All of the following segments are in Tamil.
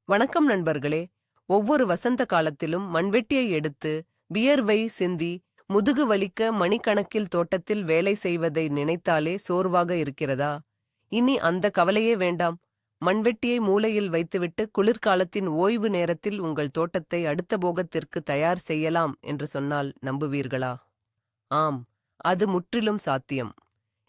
வணக்கம் நண்பர்களே. ஒவ்வொரு வசந்த காலத்திலும் மண்வெட்டியை எடுத்து வியர்வை சிந்தி முதுகு வலிக்க மணிக்கணக்கில் தோட்டத்தில் வேலை செய்வதை நினைத்தாலே சோர்வாக இருக்கிறதா? இனி அந்த கவலையே வேண்டாம். மண்வெட்டியை மூலையில் வைத்துவிட்டு குளிர்காலத்தின் ஓய்வு நேரத்தில் உங்கள் தோட்டத்தை அடுத்த போகத்திற்கு தயார் செய்யலாம் என்று சொன்னால் நம்புவீர்களா? ஆம், அது முற்றிலும் சாத்தியம்.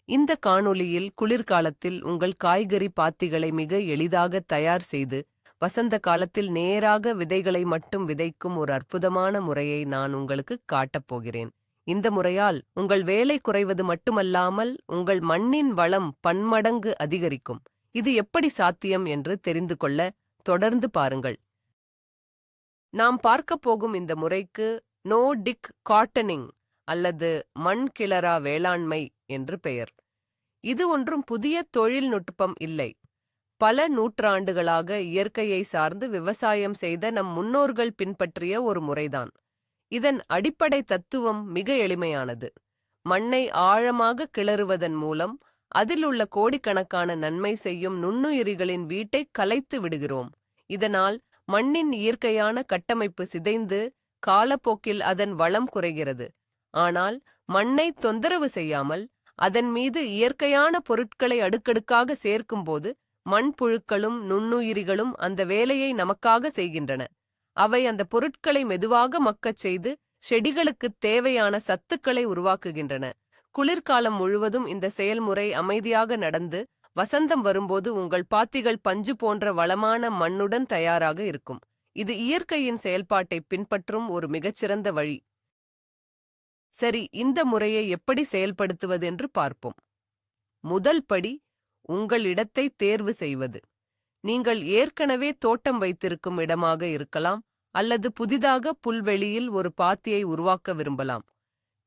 இந்த காணொளியில் குளிர்காலத்தில் உங்கள் காய்கறி பாத்திகளை மிக எளிதாக தயார் செய்து வசந்த காலத்தில் நேராக விதைகளை மட்டும் விதைக்கும் ஒரு அற்புதமான முறையை நான் உங்களுக்கு காட்டப் போகிறேன். இந்த முறையால் உங்கள் வேலை குறைவது மட்டுமல்லாமல் உங்கள் மண்ணின் வளம் பன்மடங்கு அதிகரிக்கும். இது எப்படி சாத்தியம் என்று தெரிந்து கொள்ள தொடர்ந்து பாருங்கள். நாம் பார்க்கப் போகும் இந்த முறைக்கு நோ டிக் காட்டனிங் அல்லது மண் கிளறா வேளாண்மை என்று பெயர். இது ஒன்றும் புதிய தொழில்நுட்பம் இல்லை. பல நூற்றாண்டுகளாக இயற்கையை சார்ந்து விவசாயம் செய்த நம் முன்னோர்கள் பின்பற்றிய ஒரு முறைதான். இதன் அடிப்படை தத்துவம் மிக எளிமையானது. மண்ணை ஆழமாக கிளறுவதன் மூலம் அதிலுள்ள கோடிக்கணக்கான நன்மை செய்யும் நுண்ணுயிரிகளின் வீட்டை கலைத்து விடுகிறோம். இதனால் மண்ணின் இயற்கையான கட்டமைப்பு சிதைந்து காலப்போக்கில் அதன் வளம் குறைகிறது. ஆனால் மண்ணை தொந்தரவு செய்யாமல் அதன் மீது இயற்கையான பொருட்களை அடுக்கடுக்காக சேர்க்கும்போது மண்புழுக்களும் நுண்ணுயிரிகளும் அந்த வேலையை நமக்காக செய்கின்றன. அவை அந்த பொருட்களை மெதுவாக மக்கச் செய்து செடிகளுக்குத் தேவையான சத்துக்களை உருவாக்குகின்றன. குளிர்காலம் முழுவதும் இந்த செயல்முறை அமைதியாக நடந்து வசந்தம் வரும்போது உங்கள் பாத்திகள் பஞ்சு போன்ற வளமான மண்ணுடன் தயாராக இருக்கும். இது இயற்கையின் செயல்பாட்டை பின்பற்றும் ஒரு மிகச்சிறந்த வழி. சரி, இந்த முறையை எப்படி செயல்படுத்துவது என்று பார்ப்போம். முதல் படி, உங்கள் இடத்தை தேர்வு செய்வது. நீங்கள் ஏற்கனவே தோட்டம் வைத்திருக்கும் இடமாக இருக்கலாம் அல்லது புதிதாக புல்வெளியில் ஒரு பாத்தியை உருவாக்க விரும்பலாம்.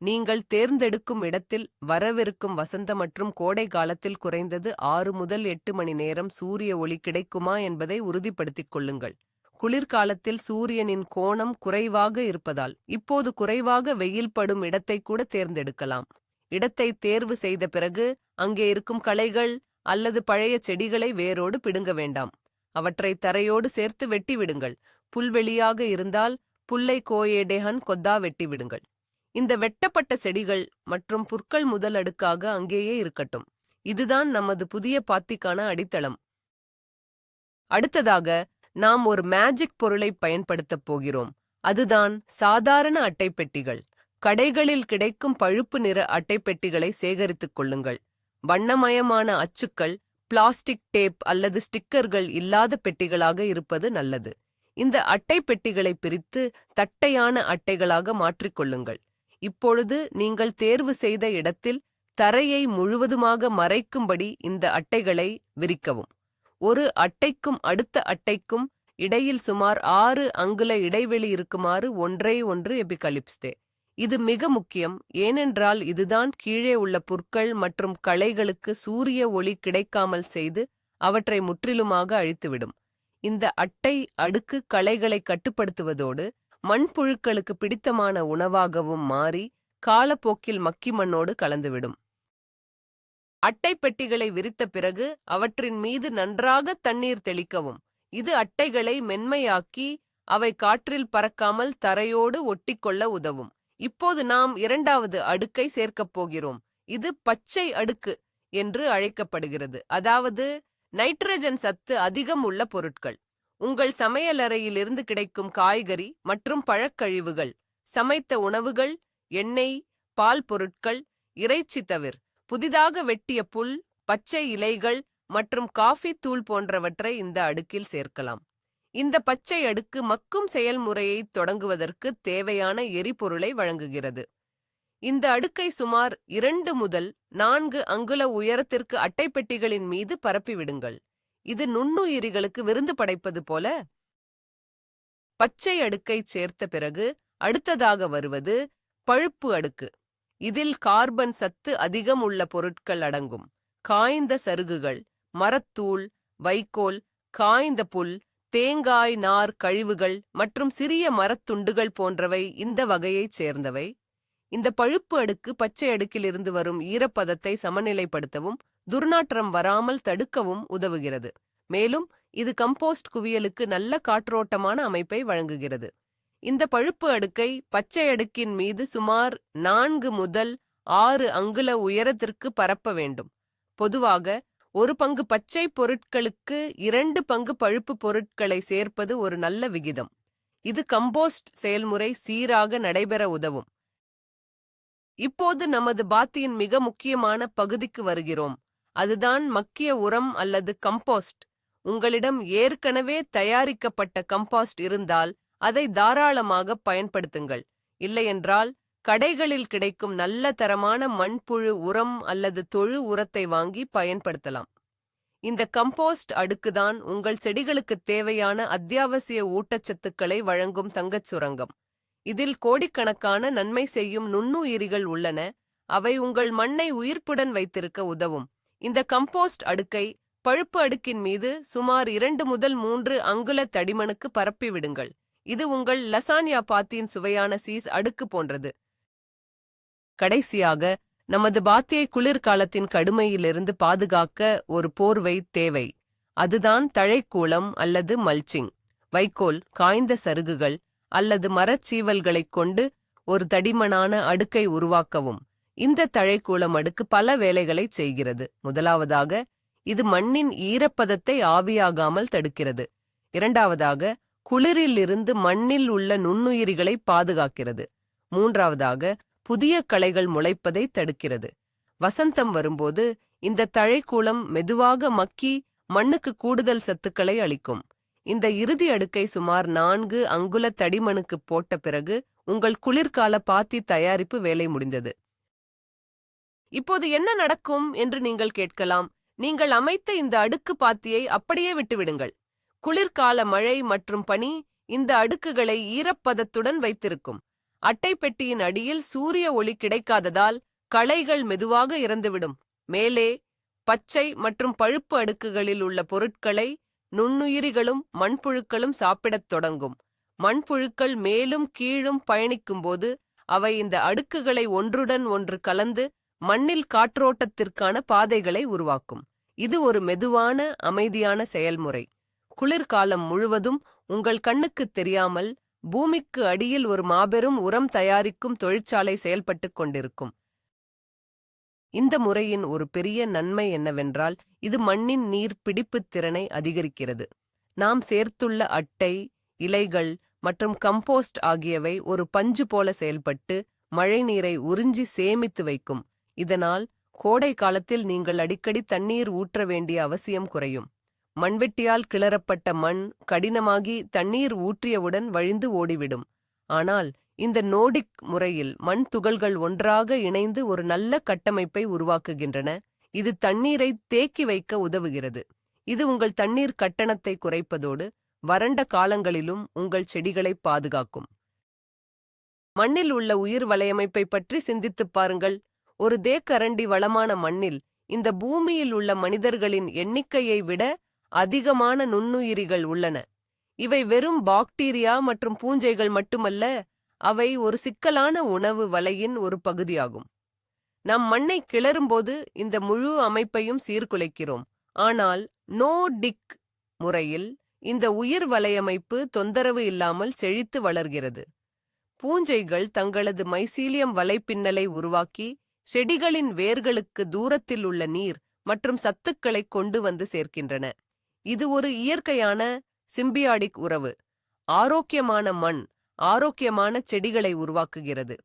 நீங்கள் தேர்ந்தெடுக்கும் இடத்தில் வரவிருக்கும் வசந்த மற்றும் கோடை காலத்தில் குறைந்தது 6 முதல் 8 மணி நேரம் சூரிய ஒளி கிடைக்குமா என்பதை உறுதிப்படுத்திக் கொள்ளுங்கள். குளிர்காலத்தில் சூரியனின் கோணம் குறைவாக இருப்பதால் இப்போது குறைவாக வெயில் படும் இடத்தை கூட தேர்ந்தெடுக்கலாம். இடத்தை தேர்வு செய்த பிறகு அங்கே இருக்கும் களைகள் அல்லது பழைய செடிகளை வேரோடு பிடுங்க வேண்டாம். அவற்றை தரையோடு சேர்த்து வெட்டி விடுங்கள். புல்வெளியாக இருந்தால் புல்லை கோயேடேஹன் கொத்தா வெட்டி விடுங்கள். இந்த வெட்டப்பட்ட செடிகள் மற்றும் புற்கள் முதல் அடுக்காக அங்கேயே இருக்கட்டும். இதுதான் நமது புதிய பாத்திக்கான அடித்தளம். அடுத்ததாக நாம் ஒரு மேஜிக் பொருளை பயன்படுத்தப் போகிறோம். அதுதான் சாதாரண அட்டைப்பெட்டிகள். கடைகளில் கிடைக்கும் பழுப்பு நிற அட்டைப்பெட்டிகளை சேகரித்துக் கொள்ளுங்கள். வண்ணமயமான அச்சுக்கள், பிளாஸ்டிக் டேப் அல்லது ஸ்டிக்கர்கள் இல்லாத பெட்டிகளாக இருப்பது நல்லது. இந்த அட்டை பெட்டிகளை பிரித்து தட்டையான அட்டைகளாக மாற்றிக்கொள்ளுங்கள். இப்பொழுது நீங்கள் தேர்வு செய்த இடத்தில் தரையை முழுவதுமாக மறைக்கும்படி இந்த அட்டைகளை விரிக்கவும். ஒரு அட்டைக்கும் அடுத்த அட்டைக்கும் இடையில் சுமார் 6 அங்குல இடைவெளி இருக்குமாறு ஒன்றை ஒன்று எபிகலிப்ஸ்தே. இது மிக முக்கியம், ஏனென்றால் இதுதான் கீழே உள்ள புற்கள் மற்றும் களைகளுக்கு சூரிய ஒளி கிடைக்காமல் செய்து அவற்றை முற்றிலுமாக அழித்துவிடும். இந்த அட்டை அடுக்கு களைகளை கட்டுப்படுத்துவதோடு மண்புழுக்களுக்கு பிடித்தமான உணவாகவும் மாறி காலப்போக்கில் மக்கி மண்ணோடு கலந்துவிடும். அட்டை பெட்டிகளை விரித்த பிறகு அவற்றின் மீது நன்றாக தண்ணீர் தெளிக்கவும். இது அட்டைகளை மென்மையாக்கி அவை காற்றில் பறக்காமல் தரையோடு ஒட்டிக்கொள்ள உதவும். இப்போது நாம் இரண்டாவது அடுக்கை சேர்க்கப் போகிறோம். இது பச்சை அடுக்கு என்று அழைக்கப்படுகிறது. அதாவது நைட்ரஜன் சத்து அதிகம் உள்ள பொருட்கள். உங்கள் சமையலறையிலிருந்து கிடைக்கும் காய்கறி மற்றும் பழக்கழிவுகள், சமைத்த உணவுகள், எண்ணெய், பால் பொருட்கள், இறைச்சி தவிர புதிதாக வெட்டிய புல், பச்சை இலைகள் மற்றும் காஃபி தூள் போன்றவற்றை இந்த அடுக்கில் சேர்க்கலாம். இந்த பச்சை அடுக்கு மக்கும் செயல்முறையை தொடங்குவதற்கு தேவையான எரிபொருளை வழங்குகிறது. இந்த அடுக்கை சுமார் 2 முதல் 4 அங்குல உயரத்திற்கு அட்டைப்பெட்டிகளின் மீது பரப்பிவிடுங்கள். இது நுண்ணுயிரிகளுக்கு விருந்து படைப்பது போல. பச்சை அடுக்கை சேர்த்த பிறகு அடுத்ததாக வருவது பழுப்பு அடுக்கு. இதில் கார்பன் சத்து அதிகம் உள்ள பொருட்கள் அடங்கும். காய்ந்த சருகுகள், மரத்தூள், வைக்கோல், காய்ந்த புல், தேங்காய் நார் கழிவுகள் மற்றும் சிறிய மரத்துண்டுகள் போன்றவை இந்த வகையைச் சேர்ந்தவை. இந்த பழுப்பு அடுக்கு பச்சை அடுக்கிலிருந்து வரும் ஈரப்பதத்தை சமநிலைப்படுத்தவும் துர்நாற்றம் வராமல் தடுக்கவும் உதவுகிறது. மேலும் இது கம்போஸ்ட் குவியலுக்கு நல்ல காற்றோட்டமான அமைப்பை வழங்குகிறது. இந்த பழுப்பு அடுக்கை பச்சை அடுக்கின் மீது சுமார் 4 முதல் 6 அங்குல உயரத்திற்கு பரப்ப வேண்டும். பொதுவாக 1 பங்கு பச்சை பொருட்களுக்கு 2 பங்கு பழுப்பு பொருட்களை சேர்ப்பது ஒரு நல்ல விகிதம். இது கம்போஸ்ட் செயல்முறை சீராக நடைபெற உதவும். இப்போது நமது பாத்தியின் மிக முக்கியமான பகுதிக்கு வருகிறோம். அதுதான் மக்கிய உரம் அல்லது கம்போஸ்ட். உங்களிடம் ஏற்கனவே தயாரிக்கப்பட்ட கம்போஸ்ட் இருந்தால் அதை தாராளமாக பயன்படுத்துங்கள். இல்லையென்றால் கடைகளில் கிடைக்கும் நல்ல தரமான மண்புழு உரம் அல்லது தொழு உரத்தை வாங்கி பயன்படுத்தலாம். இந்த கம்போஸ்ட் அடுக்குதான் உங்கள் செடிகளுக்கு தேவையான அத்தியாவசிய ஊட்டச்சத்துக்களை வழங்கும் தங்கச் சுரங்கம். இதில் கோடிக்கணக்கான நன்மை செய்யும் நுண்ணுயிரிகள் உள்ளன. அவை உங்கள் மண்ணை உயிர்ப்புடன் வைத்திருக்க உதவும். இந்த கம்போஸ்ட் அடுக்கை பழுப்பு அடுக்கின் மீது சுமார் 2 முதல் 3 அங்குல தடிமனுக்கு பரப்பிவிடுங்கள். இது உங்கள் லசான்யா பாத்தியின் சுவையான சீஸ் அடுக்கு போன்றது. கடைசியாக, நமது பாத்தியை குளிர்காலத்தின் கடுமையிலிருந்து பாதுகாக்க ஒரு போர்வை தேவை. அதுதான் தழைக்கூளம் அல்லது மல்ச்சிங். வைக்கோல், காய்ந்த சருகுகள் அல்லது மரச்சீவல்களைக் கொண்டு ஒரு தடிமனான அடுக்கை உருவாக்கவும். இந்த தழைக்கூளம் அடுக்கு பல வேலைகளைச் செய்கிறது. முதலாவதாக, இது மண்ணின் ஈரப்பதத்தை ஆவியாகாமல் தடுக்கிறது. இரண்டாவதாக, குளிரிலிருந்து மண்ணில் உள்ள நுண்ணுயிரிகளை பாதுகாக்கிறது. மூன்றாவதாக, புதிய களைகள் முளைப்பதை தடுக்கிறது. வசந்தம் வரும்போது இந்த தழைக்கூளம் மெதுவாக மக்கி மண்ணுக்கு கூடுதல் சத்துக்களை அளிக்கும். இந்த இறுதி அடுக்கை சுமார் 4 அங்குல தடிமனுக்கு போட்ட பிறகு உங்கள் குளிர்கால பாத்தி தயாரிப்பு வேலை முடிந்தது. இப்போது என்ன நடக்கும் என்று நீங்கள் கேட்கலாம். நீங்கள் அமைத்த இந்த அடுக்கு பாத்தியை அப்படியே விட்டுவிடுங்கள். குளிர்கால மழை மற்றும் பனி இந்த அடுக்குகளை ஈரப்பதத்துடன் வைத்திருக்கும். அட்டைப்பெட்டியின் அடியில் சூரிய ஒளி கிடைக்காததால் களைகள் மெதுவாக இறந்துவிடும். மேலே பச்சை மற்றும் பழுப்பு அடுக்குகளில் உள்ள பொருட்களை நுண்ணுயிரிகளும் மண்புழுக்களும் சாப்பிடத் தொடங்கும். மண்புழுக்கள் மேலும் கீழும் பயணிக்கும்போது அவை இந்த அடுக்குகளை ஒன்றுடன் ஒன்று கலந்து மண்ணில் காற்றோட்டத்திற்கான பாதைகளை உருவாக்கும். இது ஒரு மெதுவான, அமைதியான செயல்முறை. குளிர்காலம் முழுவதும் உங்கள் கண்ணுக்குத் தெரியாமல் பூமிக்கு அடியில் ஒரு மாபெரும் உரம் தயாரிக்கும் தொழிற்சாலை செயல்பட்டுக் கொண்டிருக்கும். இந்த முறையின் ஒரு பெரிய நன்மை என்னவென்றால் இது மண்ணின் நீர் பிடிப்புத் திறனை அதிகரிக்கிறது. நாம் சேர்த்துள்ள அட்டை, இலைகள் மற்றும் கம்போஸ்ட் ஆகியவை ஒரு பஞ்சு போல செயல்பட்டு மழைநீரை உறிஞ்சி சேமித்து வைக்கும். இதனால் கோடை காலத்தில் நீங்கள் அடிக்கடி தண்ணீர் ஊற்ற வேண்டிய அவசியம் குறையும். மண்வெட்டியால் கிளறப்பட்ட மண் கடினமாகி தண்ணீர் ஊற்றியவுடன் வழிந்து ஓடிவிடும். ஆனால் இந்த நோடிக் முறையில் மண் துகள்கள் ஒன்றாக இணைந்து ஒரு நல்ல கட்டமைப்பை உருவாக்குகின்றன. இது தண்ணீரை தேக்கி வைக்க உதவுகிறது. இது உங்கள் தண்ணீர் கட்டணத்தை குறைப்பதோடு வறண்ட காலங்களிலும் உங்கள் செடிகளை பாதுகாக்கும். மண்ணில் உள்ள உயிர் வலையமைப்பை பற்றி சிந்தித்துப் பாருங்கள். ஒரு தேக்கரண்டி வளமான மண்ணில் இந்த பூமியில் உள்ள மனிதர்களின் எண்ணிக்கையை விட அதிகமான நுண்ணுயிரிகள் உள்ளன. இவை வெறும் பாக்டீரியா மற்றும் பூஞ்சைகள் மட்டுமல்ல, அவை ஒரு சிக்கலான உணவு வலையின் ஒரு பகுதியாகும். நம் மண்ணை கிளறும்போது இந்த முழு அமைப்பையும் சீர்குலைக்கிறோம். ஆனால் நோ டிக் முறையில் இந்த உயிர் வலையமைப்பு தொந்தரவு இல்லாமல் செழித்து வளர்கிறது. பூஞ்சைகள் தங்களது மைசீலியம் வலைப்பின்னலை உருவாக்கி செடிகளின் வேர்களுக்கு தூரத்தில் உள்ள நீர் மற்றும் சத்துக்களை கொண்டு வந்து சேர்க்கின்றன. இது ஒரு இயற்கையான சிம்பியாடிக் உறவு. ஆரோக்கியமான மண் ஆரோக்கியமான செடிகளை உருவாக்குகிறது.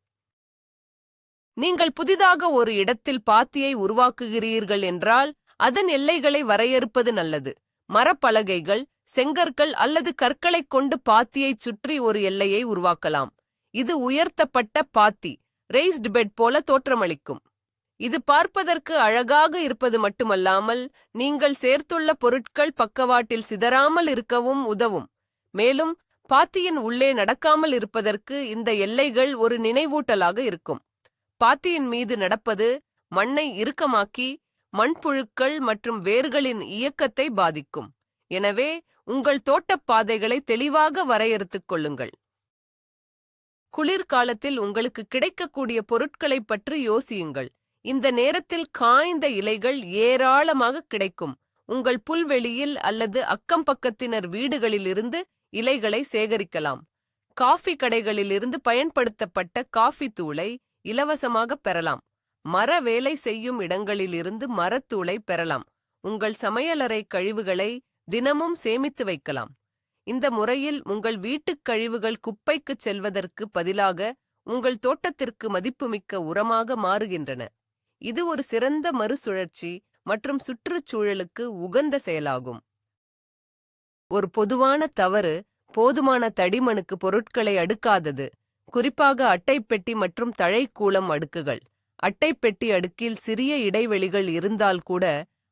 நீங்கள் புதிதாக ஒரு இடத்தில் பாத்தியை உருவாக்குகிறீர்கள் என்றால் அதன் எல்லைகளை வரையறுப்பது நல்லது. மரப்பலகைகள், செங்கற்கள் அல்லது கற்களைக் கொண்டு பாத்தியைச் சுற்றி ஒரு எல்லையை உருவாக்கலாம். இது உயர்த்தப்பட்ட பாத்தி, ரெய்ஸ்ட் பெட் போல தோற்றமளிக்கும். இது பார்ப்பதற்கு அழகாக இருப்பது மட்டுமல்லாமல் நீங்கள் சேர்த்துள்ள பொருட்கள் பக்கவாட்டில் சிதறாமல் இருக்கவும் உதவும். மேலும் பாத்தியின் உள்ளே நடக்காமல் இருப்பதற்கு இந்த எல்லைகள் ஒரு நினைவூட்டலாக இருக்கும். பாத்தியின் மீது நடப்பது மண்ணை இறுக்கமாக்கி மண்புழுக்கள் மற்றும் வேர்களின் இயக்கத்தை பாதிக்கும். எனவே உங்கள் தோட்டப் பாதைகளை தெளிவாக வரையறுத்துக் கொள்ளுங்கள். குளிர்காலத்தில் உங்களுக்கு கிடைக்கக்கூடிய பொருட்களைப் பற்றி யோசியுங்கள். இந்த நேரத்தில் காய்ந்த இலைகள் ஏராளமாக கிடைக்கும். உங்கள் புல்வெளியில் அல்லது அக்கம் பக்கத்தினர் வீடுகளிலிருந்து இலைகளை சேகரிக்கலாம். காஃபி கடைகளிலிருந்து பயன்படுத்தப்பட்ட காஃபி தூளை இலவசமாக பெறலாம். மர வேலை செய்யும் இடங்களிலிருந்து மரத்தூளை பெறலாம். உங்கள் சமையலறை கழிவுகளை தினமும் சேமித்து வைக்கலாம். இந்த முறையில் உங்கள் வீட்டுக் கழிவுகள் குப்பைக்குச் செல்வதற்கு பதிலாக உங்கள் தோட்டத்திற்கு மதிப்புமிக்க உரமாக மாறுகின்றன. இது ஒரு சிறந்த மறுசுழற்சி மற்றும் சுற்றுச்சூழலுக்கு உகந்த செயலாகும். ஒரு பொதுவான தவறு போதுமான தடிமனுக்கு பொருட்களை அடுக்காதது, குறிப்பாக அட்டைப்பெட்டி மற்றும் தழைக்கூளம் அடுக்குகள். அட்டைப்பெட்டி அடுக்கில் சிறிய இடைவெளிகள் இருந்தால் கூட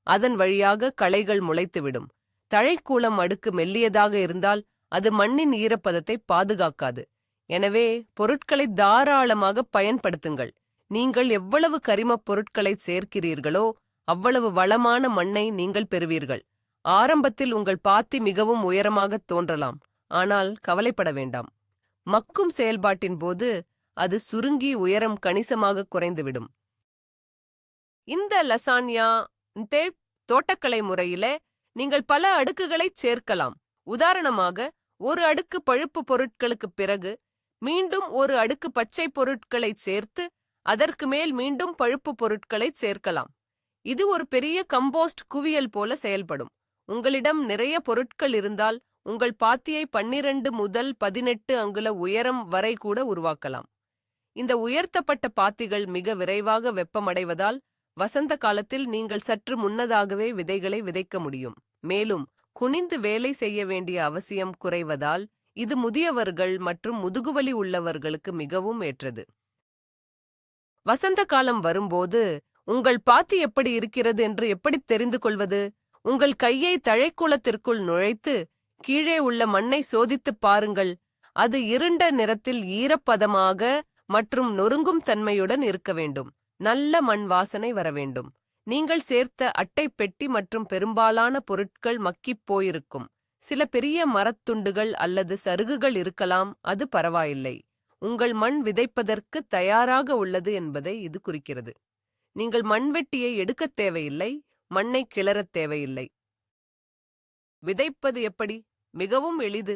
அதன் வழியாக களைகள் முளைத்துவிடும். தழைக்கூளம் அடுக்கு மெல்லியதாக இருந்தால் அது மண்ணின் ஈரப்பதத்தை பாதுகாக்காது. எனவே பொருட்களை தாராளமாக பயன்படுத்துங்கள். நீங்கள் எவ்வளவு கரிமப் பொருட்களை சேர்க்கிறீர்களோ அவ்வளவு வளமான மண்ணை நீங்கள் பெறுவீர்கள். ஆரம்பத்தில் உங்கள் பாத்தி மிகவும் உயரமாகத் தோன்றலாம், ஆனால் கவலைப்பட வேண்டாம். மக்கும் செயல்பாட்டின் போது அது சுருங்கி உயரம் கணிசமாக குறைந்துவிடும். இந்த லசான்யா தோட்டக்கலை முறையில நீங்கள் பல அடுக்குகளைச் சேர்க்கலாம். உதாரணமாக, ஒரு அடுக்கு பழுப்பு பொருட்களுக்குப் பிறகு மீண்டும் ஒரு அடுக்கு பச்சை பொருட்களைச் சேர்த்து அதற்கு மேல் மீண்டும் பழுப்பு பொருட்களைச் சேர்க்கலாம். இது ஒரு பெரிய கம்போஸ்ட் குவியல் போல செயல்படும். உங்களிடம் நிறைய பொருட்கள் இருந்தால் உங்கள் பாத்தியை 12 முதல் 18 அங்குல உயரம் வரை கூட உருவாக்கலாம். இந்த உயர்த்தப்பட்ட பாத்திகள் மிக விரைவாக வெப்பமடைவதால் வசந்த காலத்தில் நீங்கள் சற்று முன்னதாகவே விதைகளை விதைக்க முடியும். மேலும் குனிந்து வேலை செய்ய வேண்டிய அவசியம் குறைவதால் இது முதியவர்கள் மற்றும் முதுகுவலி உள்ளவர்களுக்கு மிகவும் ஏற்றது. வசந்த காலம் வரும்போது உங்கள் பாத்தி எப்படி இருக்கிறது என்று எப்படி தெரிந்து கொள்வது? உங்கள் கையை தழைக்குளத்திற்குள் நுழைத்து கீழே உள்ள மண்ணை சோதித்துப் பாருங்கள். அது இருண்ட நிறத்தில் ஈரப்பதமாக மற்றும் நொறுங்கும் தன்மையுடன் இருக்க வேண்டும். நல்ல மண் வாசனை வர வேண்டும். நீங்கள் சேர்த்த அட்டை பெட்டி மற்றும் பெரும்பாலான பொருட்கள் மக்கிப் போயிருக்கும். சில பெரிய மரத்துண்டுகள் அல்லது சருகுகள் இருக்கலாம், அது பரவாயில்லை. உங்கள் மண் விதைப்பதற்கு தயாராக உள்ளது என்பதை இது குறிக்கிறது. நீங்கள் மண்வெட்டியை எடுக்கத் தேவையில்லை, மண்ணை கிளறத் தேவையில்லை. விதைப்பது எப்படி? மிகவும் எளிது.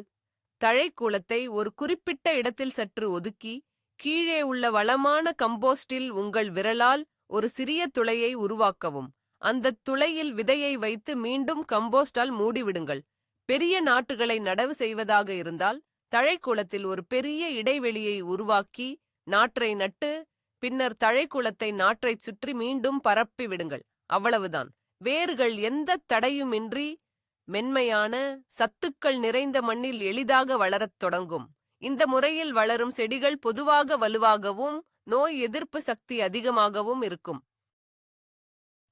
தழைக்கூளத்தை ஒரு குறிப்பிட்ட இடத்தில் சற்று ஒதுக்கி கீழே உள்ள வளமான கம்போஸ்டில் உங்கள் விரலால் ஒரு சிறிய துளையை உருவாக்கவும். அந்தத் துளையில் விதையை வைத்து மீண்டும் கம்போஸ்டால் மூடிவிடுங்கள். பெரிய நாற்றுகளை நடவு செய்வதாக இருந்தால் தழைக்கூளத்தில் ஒரு பெரிய இடைவெளியை உருவாக்கி நாற்றை நட்டு பின்னர் தழைக்கூளத்தை நாற்றைச் சுற்றி மீண்டும் பரப்பி விடுங்கள். அவ்வளவுதான். வேர்கள் எந்த தடையுமின்றி மென்மையான சத்துக்கள் நிறைந்த மண்ணில் எளிதாக வளரத் தொடங்கும். இந்த முறையில் வளரும் செடிகள் பொதுவாக வலுவாகவும் நோய் எதிர்ப்பு சக்தி அதிகமாகவும் இருக்கும்.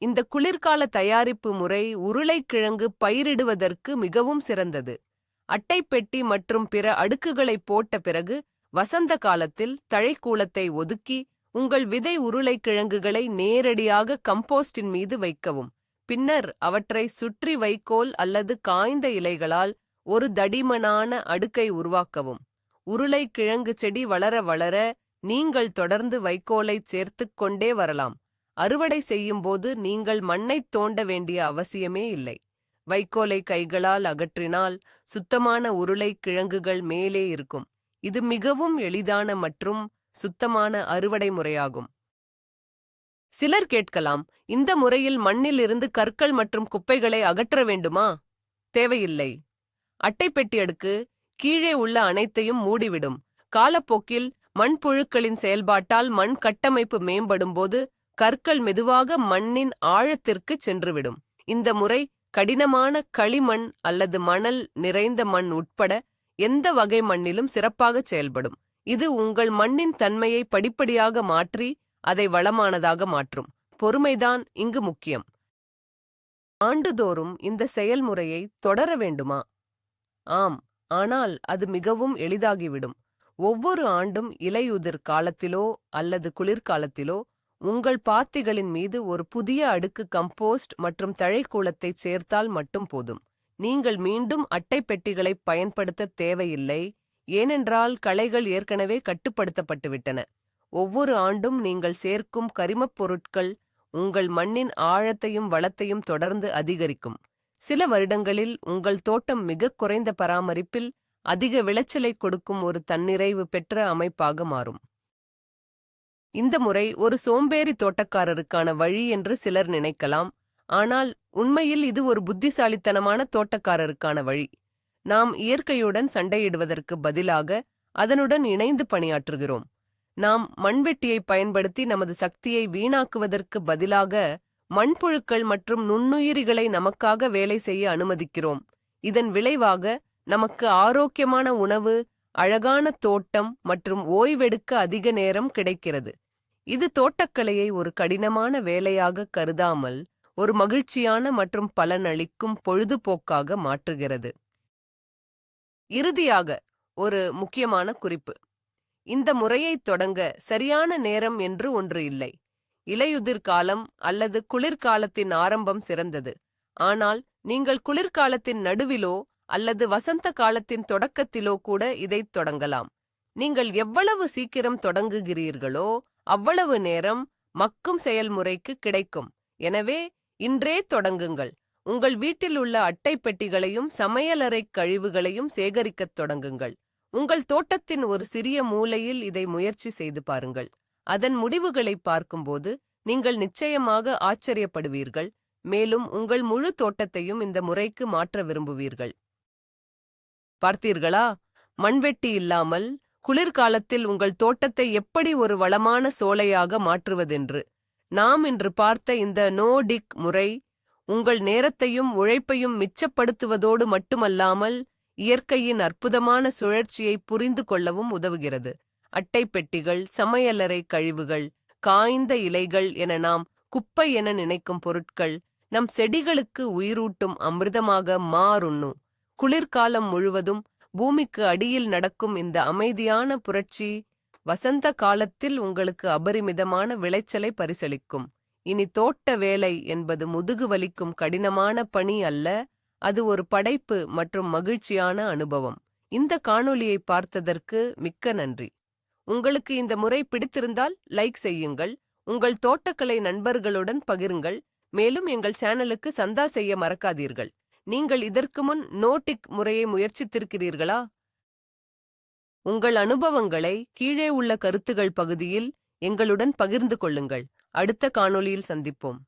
இந்த குளிர்கால தயாரிப்பு முறை உருளைக்கிழங்கு பயிரிடுவதற்கு மிகவும் சிறந்தது. அட்டைப்பெட்டி மற்றும் பிற அடுக்குகளை போட்ட பிறகு வசந்த காலத்தில் தழைக்கூளத்தை ஒதுக்கி உங்கள் விதை உருளைக்கிழங்குகளை நேரடியாக கம்போஸ்டின் மீது வைக்கவும். பின்னர் அவற்றை சுற்றி வைக்கோல் அல்லது காய்ந்த இலைகளால் ஒரு தடிமனான அடுக்கை உருவாக்கவும். உருளைக்கிழங்கு செடி வளர வளர நீங்கள் தொடர்ந்து வைக்கோலைச் சேர்த்துக் கொண்டே வரலாம். அறுவடை செய்யும்போது நீங்கள் மண்ணைத் தோண்ட வேண்டிய அவசியமே இல்லை. வைக்கோலை கைகளால் அகற்றினால் சுத்தமான உருளைக்கிழங்குகள் மேலே இருக்கும். இது மிகவும் எளிதான மற்றும் சுத்தமான அறுவடை முறையாகும். சிலர் கேட்கலாம், இந்த முறையில் மண்ணில் இருந்து கற்கள் மற்றும் குப்பைகளை அகற்ற வேண்டுமா? தேவையில்லை. அட்டைப்பெட்டி அடுக்கு கீழே உள்ள அனைத்தையும் மூடிவிடும். காலப்போக்கில் மண்புழுக்களின் செயல்பாட்டால் மண் கட்டமைப்பு மேம்படும்போது கற்கள் மெதுவாக மண்ணின் ஆழத்திற்கு சென்றுவிடும். இந்த முறை கடினமான களிமண் அல்லது மணல் நிறைந்த மண் உட்பட எந்த வகை மண்ணிலும் சிறப்பாகச் செயல்படும். இது உங்கள் மண்ணின் தன்மையை படிப்படியாக மாற்றி அதை வளமானதாக மாற்றும். பொறுமைதான் இங்கு முக்கியம். ஆண்டுதோறும் இந்த செயல்முறையை தொடர வேண்டுமா? ஆம், ஆனால் அது மிகவும் எளிதாகிவிடும். ஒவ்வொரு ஆண்டும் இலையுதிர் காலத்திலோ அல்லது குளிர்காலத்திலோ உங்கள் பாத்திகளின் மீது ஒரு புதிய அடுக்கு கம்போஸ்ட் மற்றும் தழைக்கூளத்தைச் சேர்த்தால் மட்டும் போதும். நீங்கள் மீண்டும் அட்டைப்பெட்டிகளை பயன்படுத்த தேவையில்லை, ஏனென்றால் களைகள் ஏற்கனவே கட்டுப்படுத்தப்பட்டுவிட்டன. ஒவ்வொரு ஆண்டும் நீங்கள் சேர்க்கும் கரிமப் பொருட்கள் உங்கள் மண்ணின் ஆழத்தையும் வளத்தையும் தொடர்ந்து அதிகரிக்கும். சில வருடங்களில் உங்கள் தோட்டம் மிகக் குறைந்த பராமரிப்பில் அதிக விளைச்சலை கொடுக்கும் ஒரு தன்னிறைவு பெற்ற அமைப்பாக மாறும். இந்த முறை ஒரு சோம்பேறி தோட்டக்காரருக்கான வழி என்று சிலர் நினைக்கலாம், ஆனால் உண்மையில் இது ஒரு புத்திசாலித்தனமான தோட்டக்காரருக்கான வழி. நாம் இயற்கையுடன் சண்டையிடுவதற்கு பதிலாக அதனுடன் இணைந்து பணியாற்றுகிறோம். நாம் மண்வெட்டியை பயன்படுத்தி நமது சக்தியை வீணாக்குவதற்கு பதிலாக மண்புழுக்கள் மற்றும் நுண்ணுயிரிகளை நமக்காக வேலை செய்ய அனுமதிக்கிறோம். இதன் விளைவாக நமக்கு ஆரோக்கியமான உணவு, அழகான தோட்டம் மற்றும் ஓய்வெடுக்க அதிக நேரம் கிடைக்கிறது. இது தோட்டக்கலையை ஒரு கடினமான வேலையாக கருதாமல் ஒரு மகிழ்ச்சியான மற்றும் பலனளிக்கும் பொழுதுபோக்காக மாற்றுகிறது. இறுதியாக ஒரு முக்கியமான குறிப்பு. இந்த முறையைத் தொடங்க சரியான நேரம் என்று ஒன்று இல்லை. இலையுதிர் காலம் அல்லது குளிர்காலத்தின் ஆரம்பம் சிறந்தது. ஆனால் நீங்கள் குளிர்காலத்தின் நடுவிலோ அல்லது வசந்த காலத்தின் தொடக்கத்திலோ கூட இதைத் தொடங்கலாம். நீங்கள் எவ்வளவு சீக்கிரம் தொடங்குகிறீர்களோ அவ்வளவு நேரம் மக்கும் செயல்முறைக்கு கிடைக்கும். எனவே இன்றே தொடங்குங்கள். உங்கள் வீட்டில் உள்ள அட்டை பெட்டிகளையும் சமையலறை கழிவுகளையும் சேகரிக்கத் தொடங்குங்கள். உங்கள் தோட்டத்தின் ஒரு சிறிய மூலையில் இதை முயற்சி செய்து பாருங்கள். அதன் முடிவுகளை பார்க்கும்போது நீங்கள் நிச்சயமாக ஆச்சரியப்படுவீர்கள், மேலும் உங்கள் முழு தோட்டத்தையும் இந்த முறைக்கு மாற்ற விரும்புவீர்கள். பார்த்தீர்களா? மண்வெட்டி இல்லாமல் குளிர்காலத்தில் உங்கள் தோட்டத்தை எப்படி ஒரு வளமான சோலையாக மாற்றுவதென்று. நாம் இன்று பார்த்த இந்த நோ-டிக் முறை உங்கள் நேரத்தையும் உழைப்பையும் மிச்சப்படுத்துவதோடு மட்டுமல்லாமல் இயற்கையின் அற்புதமான சுழற்சியை புரிந்து கொள்ளவும் உதவுகிறது. அட்டை பெட்டிகள், சமையலறை கழிவுகள், காய்ந்த இலைகள் என நாம் குப்பை என நினைக்கும் பொருட்கள் நம் செடிகளுக்கு உயிரூட்டும் அமிர்தமாக மாறுண்ணு. குளிர்காலம் முழுவதும் பூமிக்கு அடியில் நடக்கும் இந்த அமைதியான புரட்சி வசந்த காலத்தில் உங்களுக்கு அபரிமிதமான விளைச்சலை பரிசளிக்கும். இனி தோட்ட வேலை என்பது முதுகு வலிக்கும் கடினமான பணி அல்ல, அது ஒரு படைப்பு மற்றும் மகிழ்ச்சியான அனுபவம். இந்த காணொளியை பார்த்ததற்கு மிக்க நன்றி. உங்களுக்கு இந்த முறை பிடித்திருந்தால் லைக் செய்யுங்கள், உங்கள் தோட்டக்கலை நண்பர்களுடன் பகிருங்கள், மேலும் எங்கள் சேனலுக்கு சந்தா செய்ய மறக்காதீர்கள். நீங்கள் இதற்கு முன் நோ-டிக் முறையை முயற்சித்திருக்கிறீர்களா? உங்கள் அனுபவங்களை கீழே உள்ள கருத்துகள் பகுதியில் எங்களுடன் பகிர்ந்து கொள்ளுங்கள். அடுத்த காணொளியில் சந்திப்போம்.